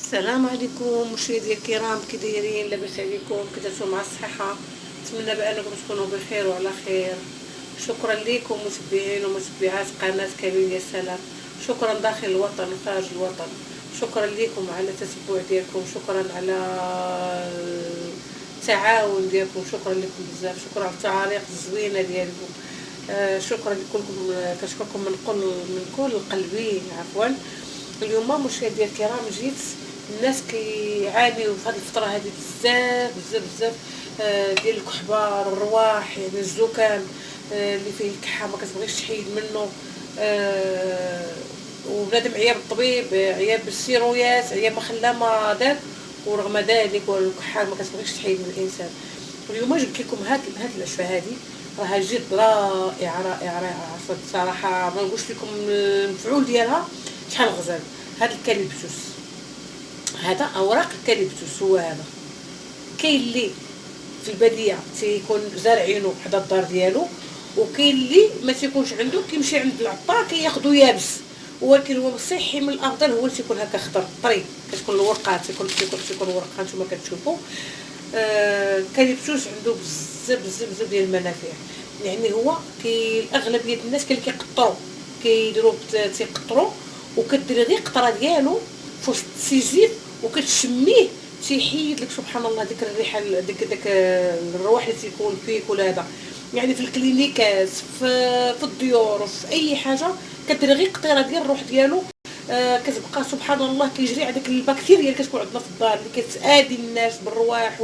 السلام عليكم مشاهدينا الكرام، كي دايرين؟ لاباس عليكم؟ كي درتو مع الصحه؟ نتمنى بانكم تكونوا بخير وعلى خير. شكرا لكم متابعين ومتابعات قناه كريم يا سلام. شكرا داخل الوطن وخارج الوطن. شكرا لكم على التتبع ديالكم، شكرا على التعاون ديالكم، شكرا لكم بزاف، شكرا على التعاليق الزوينه ديالكم. شكرا لكلكم، كنشكركم من كل قلبي. عفوا. اليوم مشاهدينا الكرام جيت الناس كيعانيو في هذه الفتره هذه بزاف بزاف بزاف ديال الكحبار، الرواح، يعني الزكام اللي فيه الكحه ما كتبغيش تحيد منه. وبنادم عيا بالطبيب، عيا بالسيرويات، عيا ما خلا ما دار، ورغم ذلك والكحه ما كتبغيش تحيد من الانسان. واليوم جبت لكم هاد العشوه هذه، راها جد رائعه رائعه رائعه صراحه. ما نقولش لكم المفعول ديالها شحال غزال. هاد الكاليبسوس، هذا اوراق الكاليبسوس هو هذا. كاين اللي في الباديه تيكون زارعينو حدا الدار ديالو، وكاين اللي ما تيكونش عنده كيمشي عند العطار كياخذو يابس، ولكن هو صحي من الافضل هو اللي تيكون هكا خضر طري، كتكون الورقات تيكون ورقه نتوما كتشوفوا. الكاليبسوس عنده بزاف بزاف بزاف ديال المنافع. يعني هو اغلبيه الناس كاين اللي كيقطروا، كيديروا تيقطروا، وكديري غير قطره ديالو في وسط السيزيف وكتشميه، تيحيد لك سبحان الله ديك الريحه، ديك الرواح اللي تيكون فيك ولا هذا. يعني في الكلينيكات، في الديور، وفي اي حاجه كديري غير قطيره ديال الروح ديالو. كتبقى سبحان الله كيجري هذيك البكتيريا اللي كتكون عندنا في الدار اللي كتادي الناس بالرواح.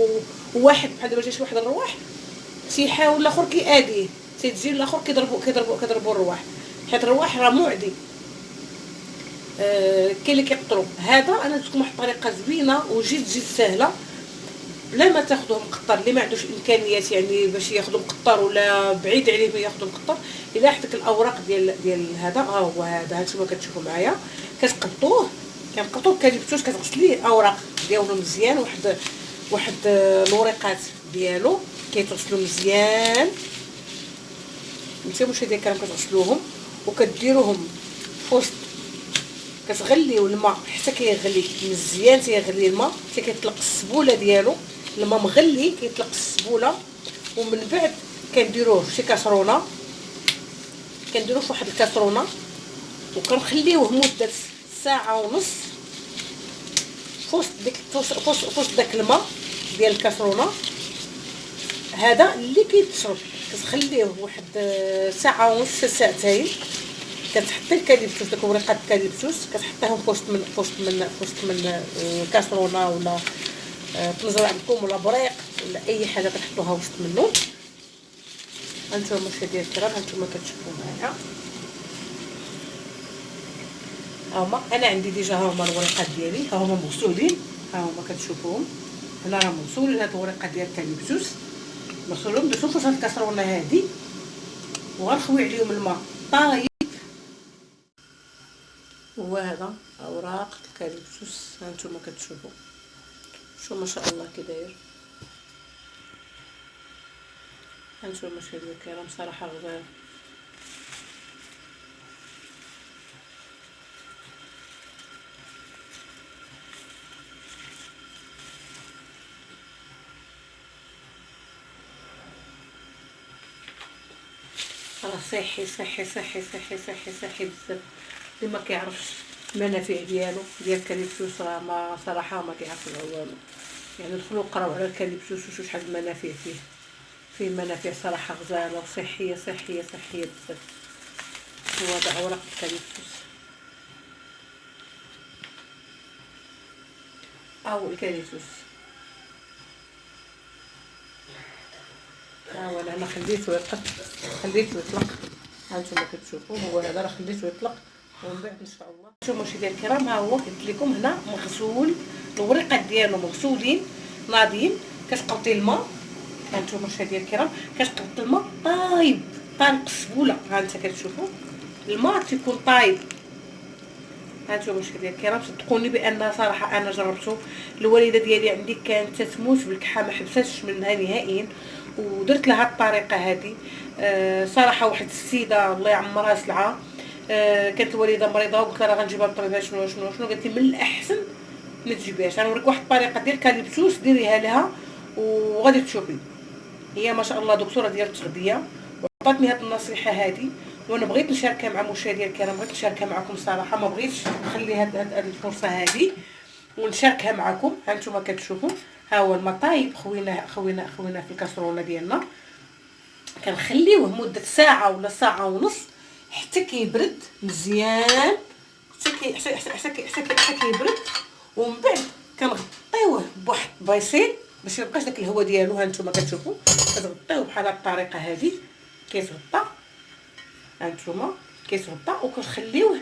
وواحد بحال دابا جا شي واحد الرواح تيحاول الاخر كياديه، تيجي الاخر كيضربوا الرواح، حيت الرواح راه معدي. كاين اللي كيقطروا. هذا انا درت لكم واحد الطريقه زوينه وجد سهله، بلا ما تاخذوه مقطر. اللي ما عندوش امكانيات يعني باش ياخذوا مقطر ولا بعيد عليه ما ياخذوا مقطر، الا حدك الاوراق ديال هذا، هو هذا هانتوما كتشوفوا معايا، كتقطوه. كنقطوه كاليبسوس، كتغسليه الاوراق ديالو مزيان، واحد الوريقات ديالو كيتغسلوا مزيان. نتوما مشاهدينا الكرام كتغسلوهم وكديروهم في وسط، كتغليو الماء حتى كيغلي مزيان، تيغلي الماء حتى كيطلق السبوله ديالو. الماء مغلي كيطلق السبوله، ومن بعد كنديروه في شي كاسرونه، كنديروه في واحد الكاسرونه وكنخليوه مده ساعه ونص في وسط داك الماء ديال الكاسرونه. هذا اللي كيتشرب كتخليوه واحد ساعه ونص ساعتين. كتحطي الكاليبسوس، داك ورقات الكاليبسوس كتحطيهم في وسط من كاسرونه ولا طنجره عندكم ولا بريق ولا اي حاجه كتحطوها وسط منه. هانتوما مشاهدينا الكرام، هانتوما كتشوفوا معايا، هاهما انا عندي ديجا، هاهما الورقات ديالي، هاهما مغسولين، هاهما كتشوفوهم هنا راه مغسولين. هاد الورقات ديال الكاليبسوس مغسولين، درتو في هاد الكاسرونه هادي وغنخوي عليهم الماء طايب. هو هذا اوراق الكاليبسوس، هانتوما كتشوفوا شو ما شاء الله كي داير. هانتوما مشاهدينا الكرام صراحه غزال. راه صحي صحي صحي صحي صحي صحي بزاف. اللي ما كيعرفش المنافع ديال الكاليبسوس راه ما صراحه ما كيعرفش والو. يعني دخلوا قراو على الكاليبسوس وشوفوا شحال المنافع فيه منافع صراحه غزاله وصحيه صحيه صحيه بزاف. هو هذا اوراق الكاليبسوس او الكاليبسوس. ها هو انا خليته يطلق. هانتوما كتشوفوا هو هذا راه خليته يطلق، ومن بعد ان شاء الله نتوما مشاهدينا الكرام ها هو قلت لكم هنا مغسول، الورقات ديالو مغسولين ناضيين. كتقلطي الماء، هانتوما مشاهدينا الكرام كتقلطي الماء طايب طالق السبوله. ها انت كتشوفوا الماء تيكون طايب. هانتوما مشاهدينا الكرام صدقوني بان صراحه انا جربته. الوالده ديالي عندي كانت تموت بالكحه، ما حبستش منها نهائيا، ودرت لها الطريقه هذه. صراحه واحد السيده الله يعمرها سلعه، كانت الوالده مريضه وقلت لها غنجيبها للطبيب شنو قالت لي من الاحسن ما تجيبهاش. انا نوريك واحد الطريقه ديال الكاليبسوس ديريها لها وغادي تشوفي. هي ما شاء الله دكتوره ديال التغذيه وعطاتني هاد النصيحه هادي، وانا بغيت نشاركها مع مشاهدينا الكرام، بغيت نشاركها معكم صراحه، ما بغيتش نخلي هاد الفرصه هادي ونشاركها معكم. ها نتوما كتشوفوا، ها هو الماء طايب، خوينا في الكاسرونه ديالنا، كنخليوه مده ساعه ولا ساعه ونص حتى كيبرد مزيان، حتى كيبرد. ومن بعد كنغطيوه بواحد البايصيل باش ميبقاش داك الهواء ديالو. ها نتوما كتشوفوا كتغطيوه بحال هاد الطريقه هادي، كيتغطى. ها نتوما كيتغطى وكنخليوه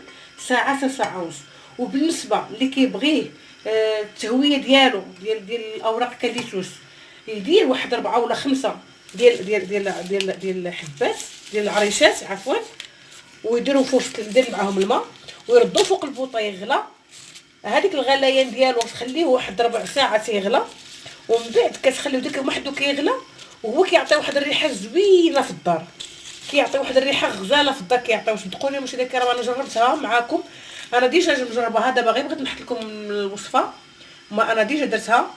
ساعه حتى ساعه ونص. وبالنسبه اللي كيبغيه التهويه ديالو ديال الاوراق الكاليتوس، يدير واحد 4 ولا 5 ديال الحبات ديال العريشات عفوا، ويديروا في وسط، يدير معاهم الماء ويردوا فوق البوطه يغلى. هذيك الغليان ديالو تخليه واحد ربع ساعه تيغلى، ومن بعد كتخليو ديك وحدو كيغلى، وهو كيعطي واحد الريحه زوينه في الدار، كيعطي واحد الريحه غزاله في الدار كيعطيو. صدقوني ماشي داك راه انا جربتها معاكم، انا ديجا مجربها دابا، غير بغيت نحط لكم الوصفه. ما انا ديجا درتها،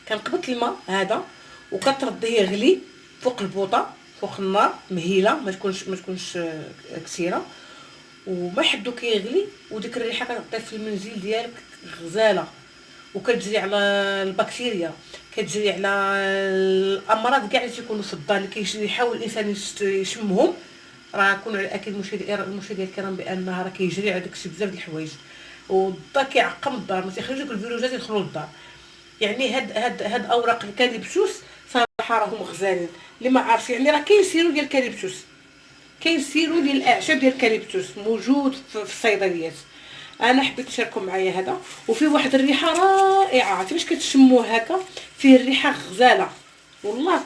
كنقبط الماء هذا وكترديه يغلي فوق البوطه فوق النار مهيله، ما تكونش كثيره، وما حدو كيغلي، وديك الريحه كتعطي في المنزل ديالك غزاله، وكتجري على البكتيريا، كتجري على الامراض كاع اللي تيكونوا في الدار، اللي كيحاول الانسان يشمهم. راه كون على اكيد المشاهدين الكرام بانها راه كيجري على داكشي بزاف د الحوايج، والدار كيعقم الدار، ما تيخليوش دوك الفيروسات يدخلوا للدار. يعني هاد اوراق الكاليبسوس صراحه راهم غزالين. اللي ما عارف يعني راه كاين سيرو ديال الكاليبسوس، كاين سيرو ديال الاعشاب ديال الكاليبسوس موجود في الصيدليات. انا حبيت نشارككم معايا هذا، وفيه واحد الريحه رائعه، عرفتي باش كتشموه هكا، فيه الريحه غزاله والله،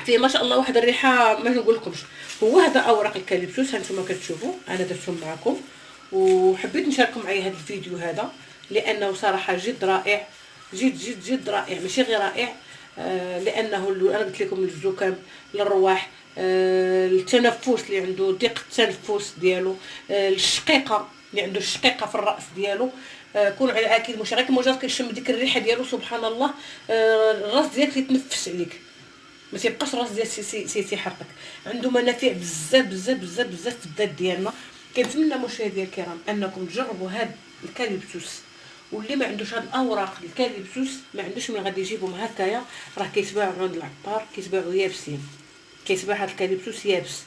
فيه ما شاء الله واحد الريحه ما نقول لكمش. هو هذا اوراق الكاليبسوس، هانتوما كتشوفوا انا درتهم معكم، وحبيت نشارككم معايا هذا الفيديو هذا لانه صراحه جد رائع، جد رائع، ماشي غير رائع. لانه انا قلت لكم للزكام، للرواح، التنفس اللي عنده ضيق التنفس ديالو، الشقيقه اللي عنده الشقيقه في الراس ديالو، كون على اكيد مش غير مجرد كيشم ديك الريحه ديالو سبحان الله الراس ديالك يتنفس عليك، ما تيبقاش الراس ديال تيحرقك. عنده منافع بزاف في الذات ديالنا. كنتمنى مشاهدينا الكرام انكم تجربوا هاد الكاليبسوس، واللي ما عندوش هاد الاوراق الكاليبسوس ما عندوش من غادي يجيبهم هكايا، راه كيتباعوا عند العطار، كيتباعوا يابسين، كيتباع هاد الكاليبسوس يابس.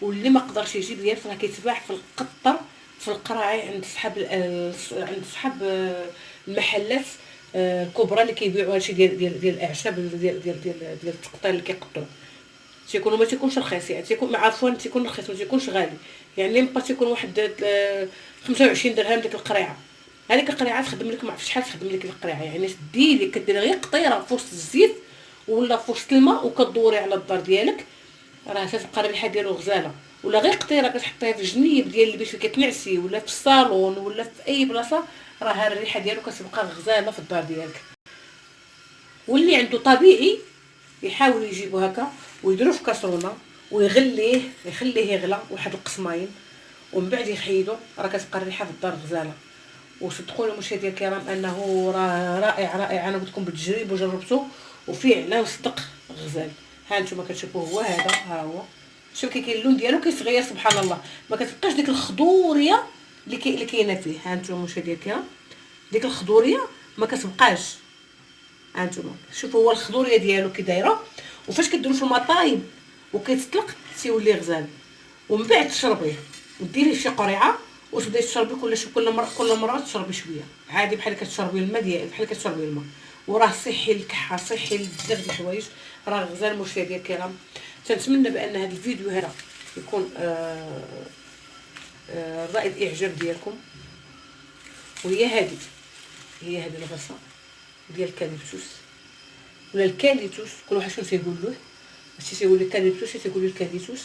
واللي ما قدرش يجيب يابس راه كيتباع في القطر في القراعي عند صحاب المحلات الكبرى اللي كيبيعوا هادشي ديال الاعشاب ديال التقطير اللي كيقطعوا. تيكونوا ما تيكونش رخيص، يعني تيكون عفوا تيكون رخيص، ما تيكونش غالي، يعني مابا تيكون واحد 25 درهم ديك القريعه. هذيك القريعه تخدم لك ما عرفتش شحال تخدم لك القريعه، يعني ديري كديري غير قطيره في وسط الزيت ولا في وسط الماء وكدوري على الدار ديالك، راه تتبقى الريحه ديالو غزاله. ولا غير قطيره كتحطيها في الجنيب ديال البيت فين كتنعسي ولا في الصالون ولا في اي بلاصه، راه الريحه ديالو كتبقى غزاله في الدار ديالك. واللي عنده طبيعي يحاول يجيبو هكا ويديرو في كاسرونه ويغليه، يخليه يغلى واحد القسماين، ومن بعد يحيدو، راه كتبقى الريحه في الدار غزاله. وصدقوني مشاهدينا الكرام انه راه رائع، انا قلت لكم بالتجريب وجربته وفعلا صدق غزال. ها نتوما كتشوفوا هو هذا، ها هو شوف كي كاين اللون ديالو كيتغير سبحان الله، ما كتبقاش ديك الخضوريه اللي كاينه فيه. ها نتوما مشاهدينا الكرام ديك الخضوريه ما كتبقاش. ها نتوما شوفوا هو الخضوريه ديالو كي دايره، وفاش كديروا في الماء طايب وكيتطلق تيولي غزال. ومن بعد تشربيه وديري شي قريعه وتبداي تشربي كل مره تشربي شويه عادي بحال كتشربي الماء ديالك، بحال كتشربي الماء، وراه صحي للكحه، صحي لبزاف د الحوايج، راه غزال مشاهدينا الكرام. تنتمنى بان هذا الفيديو هذا يكون رائد الاعجاب ديالكم. وهي هذه الغصه ديال الكاليبسوس ولا الكاليتوس، كل واحد شنو تيقول له، ماشي تيقول لك كاليبسوس تيقول له الكاليتوس.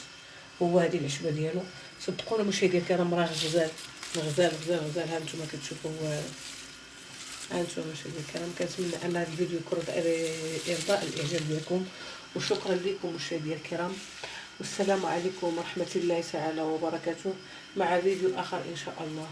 هو هذه العشبه ديالو. صدقونا مشاهدينا الكرام راه غزال. ها نتوما كتشوفوا، ها نتوما مشاهدينا الكرام. كنتمنى ان هذا الفيديو يكون ارضاء الاعجاب ديالكم، وشكرا لكم مشاهدينا الكرام، والسلام عليكم ورحمه الله تعالى وبركاته، مع فيديو اخر ان شاء الله.